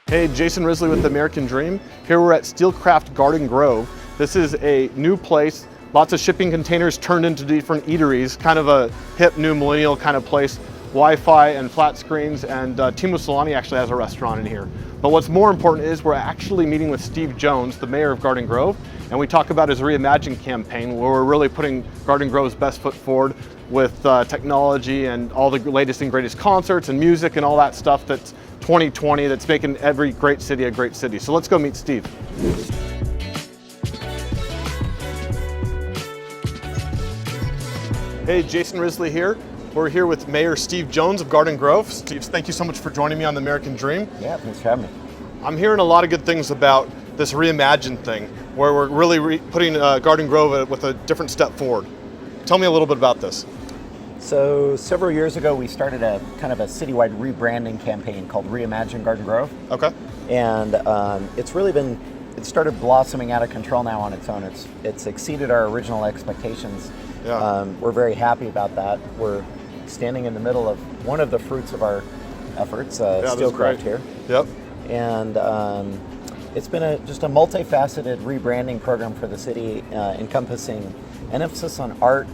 Hey, Jason Risley with the American Dream. Here we're at Steelcraft Garden Grove. This is a new place, lots of shipping containers turned into different eateries, kind of a hip new millennial kind of place. Wi-Fi and flat screens, and Timo Solani actually has a restaurant in here. But what's more important is we're actually meeting with Steve Jones, the mayor of Garden Grove, and we talk about his Reimagine campaign, where we're really putting Garden Grove's best foot forward with technology and all the latest and greatest concerts and music and all that stuff that's 2020 that's making every great city a great city. So let's go meet Steve. Hey, Jason Risley here. We're here with Mayor Steve Jones of Garden Grove. Steve, thank you so much for joining me on the American Dream. Yeah, thanks for having me. I'm hearing a lot of good things about this Reimagine thing, where we're really putting Garden Grove with a different step forward. Tell me a little bit about this. So several years ago, we started a kind of a citywide rebranding campaign called Reimagine Garden Grove. Okay. And it started blossoming out of control now on its own. It's exceeded our original expectations. Yeah. We're very happy about that. We're standing in the middle of one of the fruits of our efforts, Steelcraft here. Yep. And it's been just a multifaceted rebranding program for the city, encompassing an emphasis on art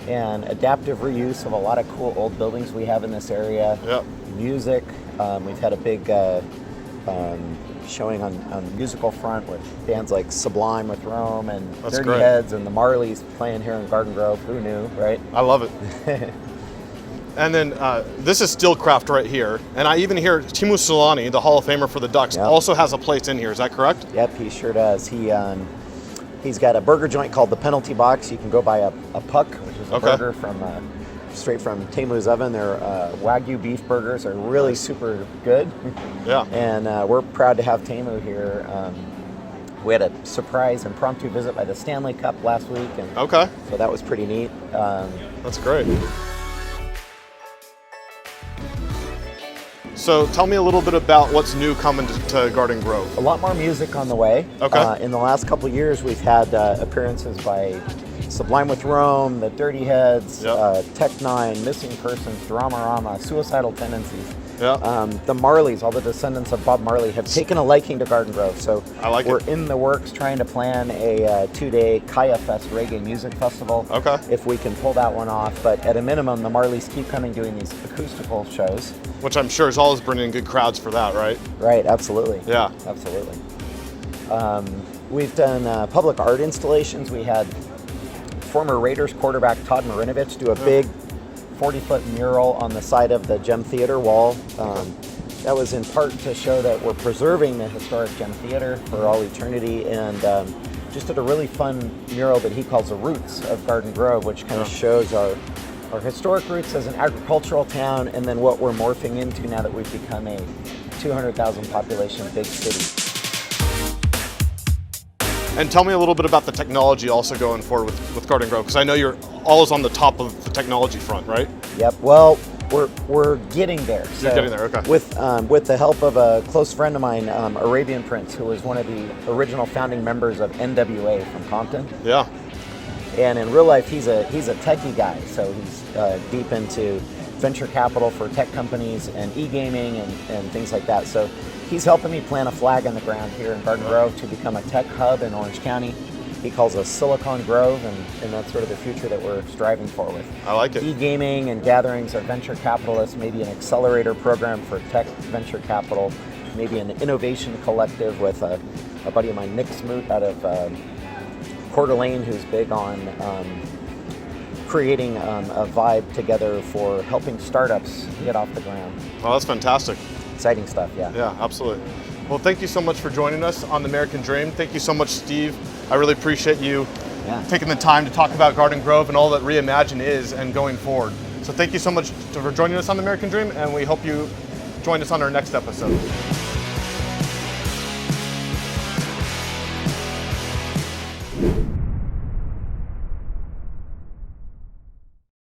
and adaptive reuse of a lot of cool old buildings we have in this area. Yep. Music. We've had a big showing on the musical front with bands like Sublime with Rome and That's Dirty great. Heads and the Marleys playing here in Garden Grove. Who knew, right? I love it. And then this is Steelcraft right here. And I even hear Timo Solani, the Hall of Famer for the Ducks, also has a place in here. Is that correct? Yep, he sure does. He's got a burger joint called the Penalty Box. You can go buy a puck, which is a burger from straight from Temu's oven. Their Wagyu beef burgers are really super good. Yeah. And we're proud to have Temu here. We had a surprise impromptu visit by the Stanley Cup last week. And so that was pretty neat. That's great. So tell me a little bit about what's new coming to Garden Grove. A lot more music on the way. Okay. In the last couple of years, we've had appearances by Sublime with Rome, the Dirty Heads, Tech Nine, Missing Persons, Dramarama, Suicidal Tendencies. The Marleys, all the descendants of Bob Marley, have taken a liking to Garden Grove. So we're in the works trying to plan a 2-day Kaya Fest reggae music festival. Okay. If we can pull that one off. But at a minimum, the Marleys keep coming doing these acoustical shows. Which I'm sure is always bringing in good crowds for that, right? Right, absolutely. Yeah. Absolutely. We've done public art installations. We had former Raiders quarterback Todd Marinovich do a big 40-foot mural on the side of the Gem Theater wall. That was in part to show that we're preserving the historic Gem Theater for all eternity, and just did a really fun mural that he calls the Roots of Garden Grove, which kind of shows our historic roots as an agricultural town, and then what we're morphing into now that we've become a 200,000 population big city. And tell me a little bit about the technology also going forward with Garden Grove, because I know you're always on the top of the technology front, right? Yep. Well, we're getting there. You're getting there. Okay. With the help of a close friend of mine, Arabian Prince, who was one of the original founding members of NWA from Compton. Yeah. And in real life, he's a techie guy, so he's deep into venture capital for tech companies and e-gaming and things like that. So he's helping me plant a flag on the ground here in Garden Grove to become a tech hub in Orange County. He calls us Silicon Grove, and that's sort of the future that we're striving for with. I like it. E-gaming and gatherings of venture capitalists, maybe an accelerator program for tech venture capital, maybe an innovation collective with a buddy of mine, Nick Smoot, out of Coeur d'Alene, who's big on creating a vibe together for helping startups get off the ground. Oh, that's fantastic. Exciting stuff, yeah. Yeah, absolutely. Well, thank you so much for joining us on the American Dream. Thank you so much, Steve. I really appreciate you taking the time to talk about Garden Grove and all that Reimagine is and going forward. So thank you so much for joining us on the American Dream, and we hope you join us on our next episode.